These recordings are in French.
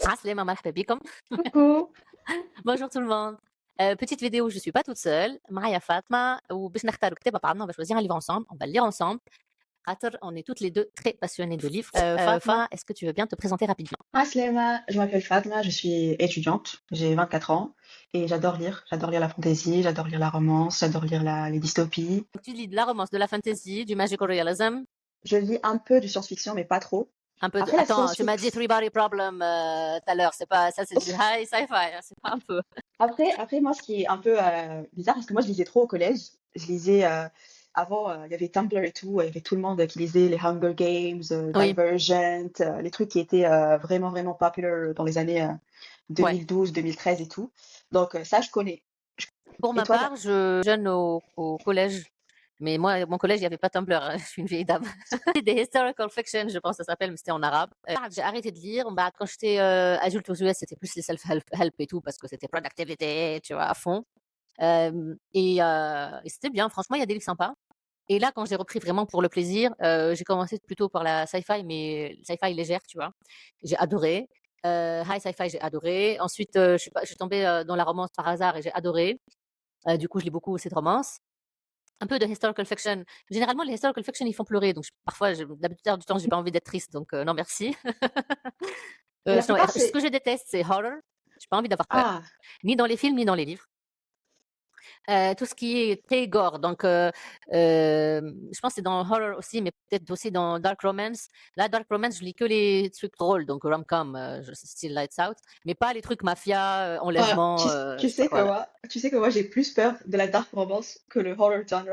عسلامة مرحبا بكم. Coucou. Bonjour tout le monde. Petite vidéo, je suis pas toute seule, معايا فاطمة وباش نختاروا كتاب بعضنا on va choisir un livre ensemble, on va le lire ensemble. خاطر on est toutes les deux très passionnées de livres. Fatma, est-ce que tu veux bien te présenter rapidement? Aslema, je m'appelle Fatma, je suis étudiante, j'ai 24 ans et j'adore lire. J'adore lire la fantasy, j'adore lire la romance, j'adore lire les dystopies. Donc, tu lis de la romance, de la fantasy, du magical realism, Je lis un peu de science-fiction, mais pas trop. un peu de... Après la Attends, tu m'as dit science-fiction, Three Body Problem tout à l'heure, c'est pas ça, c'est du high sci-fi, hein, c'est pas un peu. après moi, ce qui est un peu bizarre, parce que moi, je lisais trop au collège. Je lisais avant, il y avait Tumblr et tout, il y avait tout le monde qui lisait les Hunger Games, Oui, Divergent, les trucs qui étaient vraiment vraiment populaires dans les années ouais. 2012, 2013 et tout. Donc ça, je connais. Pour Et ma toi, part, je jeune au collège, mais moi, mon collège, il n'y avait pas Tumblr, hein, je suis une vieille dame. Des historical fiction, je pense que ça s'appelle, mais c'était en arabe. J'ai arrêté de lire. Bah, quand j'étais adulte aux US, c'était plus les self-help et tout, parce que c'était productivité, tu vois, à fond. Et c'était bien, franchement, il y a des livres sympas. Et là, quand j'ai repris vraiment pour le plaisir, j'ai commencé plutôt par la sci-fi, mais sci-fi légère, tu vois. J'ai adoré. High sci-fi, j'ai adoré. Ensuite, je suis tombée dans la romance par hasard et j'ai adoré. Du coup, je lis beaucoup cette romance. Un peu de historical fiction. Généralement, les historical fiction, ils font pleurer. Donc, parfois, la plupart du temps, j'ai pas envie d'être triste. Donc, non, merci. mais la plupart, Ce que c'est... je déteste, c'est horror. J'ai pas envie d'avoir peur. Ah, Ni dans les films, ni dans les livres. Tout ce qui est très gore. Donc, je pense que c'est dans horror aussi, mais peut-être aussi dans dark romance. Là, dark romance, je lis que les trucs drôles, donc rom-com, style Lights Out, mais pas les trucs mafia, ah, enlèvement, tu je sais pas sais que quoi là. moi, tu sais que moi, j'ai plus peur de la dark romance que le horror genre.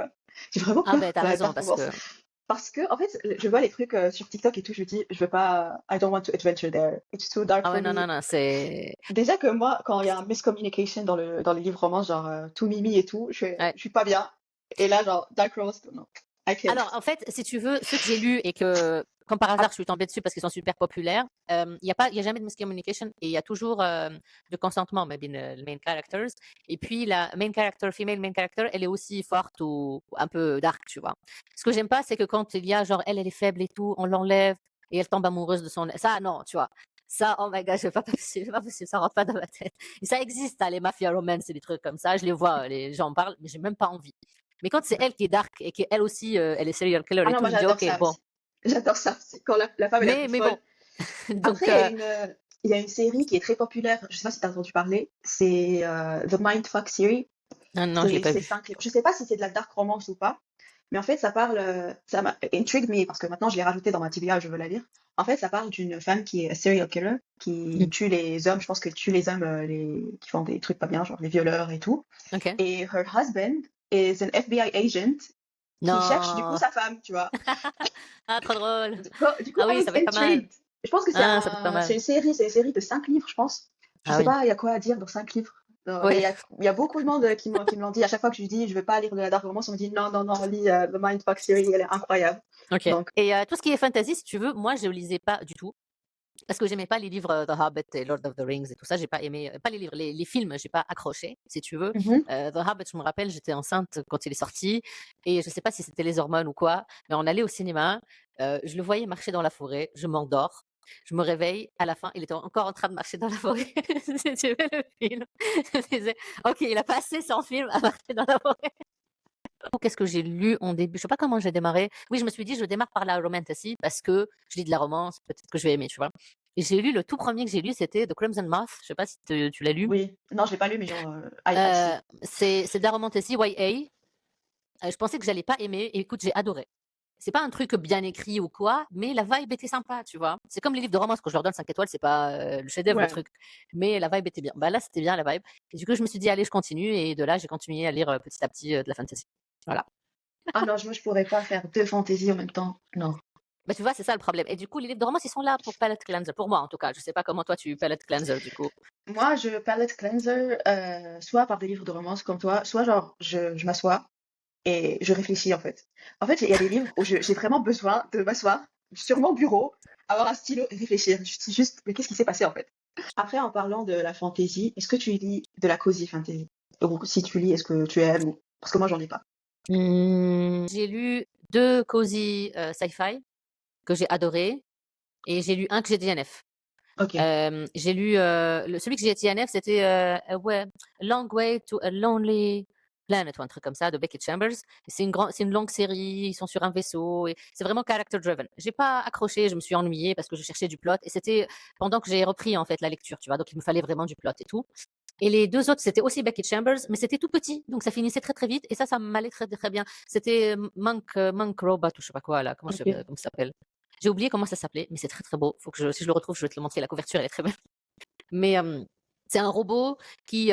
J'ai vraiment Ah ben, peur t'as de la raison, dark parce romance. que... Parce que, en fait, je vois les trucs sur TikTok et tout, je me dis, je veux pas, I don't want to adventure there. It's too dark Ah for ouais, non, me. non, non, c'est... Déjà que moi, quand il y a un miscommunication dans les livres romance, genre tout mimi et tout, Ouais. je suis pas bien. Et là, genre, dark romance, non, I can't. Alors, en fait, si tu veux, ceux que j'ai lus et que, comme par hasard, Ah, je suis tombée dessus parce qu'ils sont super populaires, il y a jamais de miscommunication et il y a toujours de consentement, maybe les main characters. Et puis, la main character, female main character, elle est aussi forte ou un peu dark, tu vois. Ce que j'aime pas, c'est que quand il y a, genre, elle est faible et tout, on l'enlève et elle tombe amoureuse de son... Ça, non, tu vois. Ça, oh my god, je vais pas possible, c'est pas possible, ça rentre pas dans ma tête. Et ça existe, hein, les mafia romance et des trucs comme ça. Je les vois, les gens en parlent, mais j'ai même pas envie. Mais quand c'est elle qui est dark et qu'elle aussi, elle est serial killer ah et non, tout, moi je me dis, j'adore ok, ça bon. aussi. J'adore ça. C'est quand la femme est la plus Mais folle. bon. Après, Donc, il y a une série qui est très populaire, je sais pas si tu as entendu parler, c'est The Mindfuck Series. non, non, je l'ai pas C'est vu. 5 livres. Je sais pas si c'est de la dark romance ou pas, mais en fait, ça parle, ça m'a intrigue me parce que maintenant je l'ai rajouté dans ma TBR, je veux la lire. En fait, ça parle d'une femme qui est a serial killer, qui Mm. tue les hommes, je pense qu'elle tue les hommes qui font des trucs pas bien, genre les violeurs et tout. Ok. Et her husband is an FBI agent qui cherche du coup Non. sa femme, tu vois. Ah, trop drôle. Du coup, Ah I oui, was ça va être pas mal. intrigued. Je pense que Ah, ça va être pas mal. c'est une série de 5 livres, je pense. Je Ah sais oui. pas, il y a quoi à dire dans 5 livres. Mais Oui. il y a beaucoup de monde qui me l'ont dit. À chaque fois que je lui dis, je vais pas lire de la dark romance, on me dit non, non, non, lis The Mindfuck Series, elle est incroyable. Ok. Donc, Et tout ce qui est fantasy, si tu veux, moi, je ne lisais pas du tout. Parce que j'aimais pas les livres The Hobbit et Lord of the Rings et tout ça, j'ai pas aimé, pas les livres, les films, j'ai pas accroché, si tu veux. mhm. The Hobbit, je me rappelle, j'étais enceinte quand il est sorti et je sais pas si c'était les hormones ou quoi, mais on allait au cinéma, je le voyais marcher dans la forêt, je m'endors, je me réveille, à la fin, il était encore en train de marcher dans la forêt. Si tu veux le film, je me disais, ok, il a passé son film à marcher dans la forêt. Qu'est-ce que j'ai lu en début? Je sais pas comment j'ai démarré. Oui, je me suis dit, je démarre par la romantasy parce que je lis de la romance, peut-être que je vais aimer, tu vois. Et j'ai lu, le tout premier que j'ai lu, c'était The Crimson Moth. Je sais pas si tu l'as lu. Oui, non, je l'ai pas lu, mais genre, I see. C'est de la romantasy YA. Je pensais que j'allais pas aimer. Et écoute, j'ai adoré. C'est pas un truc bien écrit ou quoi, mais la vibe était sympa, tu vois. C'est comme les livres de romance, quand je leur donne 5 étoiles, c'est pas le chef-d'œuvre, le Ouais. truc. Mais la vibe était bien. Bah là, c'était bien la vibe. Et du coup, je me suis dit, allez, je continue. Et de là, j'ai continué à lire petit à petit de la fantasy. Voilà. Ah non, moi, je pourrais pas faire 2 fantaisies en même temps. Non. Bah, tu vois, c'est ça le problème. Et du coup, les livres de romance, ils sont là pour palette cleanser. Pour moi, en tout cas. Je sais pas comment toi, tu palette cleanser, du coup. Moi, je palette cleanser, soit par des livres de romance comme toi, soit genre, je m'assois et je réfléchis en fait. En fait, il y a des livres où j'ai vraiment besoin de m'asseoir sur mon bureau, avoir un stylo et réfléchir. Je suis juste, mais qu'est-ce qui s'est passé en fait? Après, en parlant de la fantasy, est-ce que tu lis de la cozy fantasy? Ou si tu lis, est-ce que tu aimes? Parce que moi, j'en ai pas. J'ai lu 2 cozy sci-fi que j'ai adoré et j'ai lu un que j'ai DNF. Ok. J'ai lu celui que j'ai TNF, c'était A Long Way to a Lonely Planet ou un truc comme ça de Becky Chambers. C'est une longue série. Ils sont sur un vaisseau et c'est vraiment character driven. J'ai pas accroché, je me suis ennuyée parce que je cherchais du plot et c'était pendant que j'ai repris en fait la lecture, tu vois. Donc il me fallait vraiment du plot et tout. Et les deux autres, c'était aussi Becky Chambers, mais c'était tout petit, donc ça finissait très très vite et ça m'allait très très bien. C'était Monk Robot ou je sais pas quoi là, comment Ok. ça s'appelle. J'ai oublié comment ça s'appelait, mais c'est très très beau. Faut que si je le retrouve, je vais te le montrer. La couverture, elle est très belle. Mais c'est un robot qui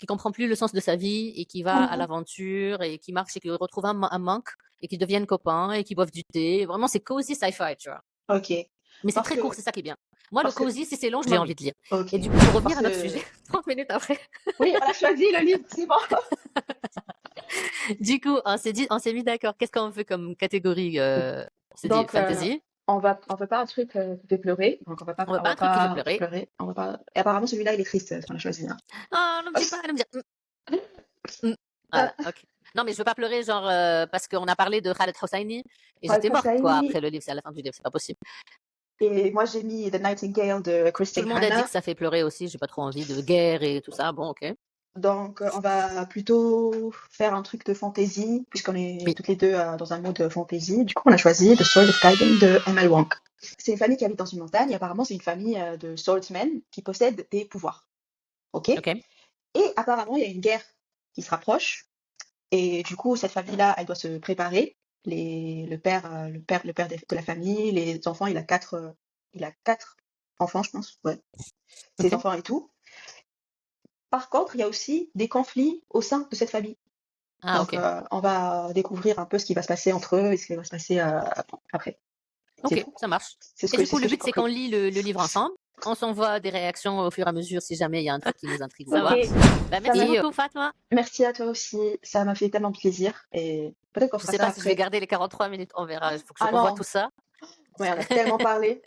comprend plus le sens de sa vie et qui va à Mhm. l'aventure et qui marche et qui retrouve un monk et qui deviennent copains et qui boivent du thé. Vraiment, c'est cozy sci-fi, tu vois. Ok. Mais c'est Parce très que, court, c'est ça qui est bien. Moi, le parce que, cozy, si c'est long, je j'ai m'ennuie envie. de lire. Ok. Et du coup, pour revenir Parce à notre sujet, que, 30 minutes après, oui, on a choisi le livre, c'est bon. du coup, on s'est mis d'accord. Qu'est-ce qu'on veut comme catégorie On s'est dit Donc, fantasy. on veut pas un truc qui fait pleurer. Donc, On veut pas un truc qui fait pas pleurer. pleurer. On va pas. Et apparemment, celui-là, il est triste, ce qu'on a choisi. Hein. Oh, ne me dis pas, ne me dis. Ah, Voilà, ok. Non, mais je veux pas pleurer, genre, parce qu'on a parlé de Khaled Hosseini et Khaled j'étais morte, quoi, Hosseini. après le livre. C'est à la fin du livre, c'est pas possible. Et moi, j'ai mis The Nightingale de Tout Christine le monde a dit que Hanna. ça fait pleurer aussi. J'ai pas trop envie de guerre et tout ça. Bon, ok. Donc, on va plutôt faire un truc de fantasy, puisqu'on est Oui. toutes les deux dans un mode fantasy. Du coup, on a choisi The Sword of Guiding de M.L. Wong. C'est une famille qui habite dans une montagne. Et apparemment, c'est une famille de swordsmen qui possèdent des pouvoirs. Ok? Ok. Et apparemment, il y a une guerre qui se rapproche. Et du coup, cette famille-là, elle doit se préparer. Le père de la famille, les enfants, il a quatre enfants, je pense. Ouais. Ses Ok. enfants et tout. Par contre, il y a aussi des conflits au sein de cette famille. Ah, Donc, ok. on va découvrir un peu ce qui va se passer entre eux et ce qui va se passer après. C'est Ok, tout. ça marche. C'est ce Et que, du c'est coup, ce le que j'ai but, c'est qu'on compris. lit le livre ensemble. On s'envoie des réactions au fur et à mesure si jamais il y a un truc qui nous intrigue ou Ça quoi. marche. Bah, Ça merci m'a- beaucoup, Fatma. Merci à toi aussi. Ça m'a fait tellement plaisir. Et peut-être qu'on Je fera sais ça pas si je vais après. garder les 43 minutes. On verra. Il faut que je Ah revoie non. tout ça. Ouais, on a tellement parlé.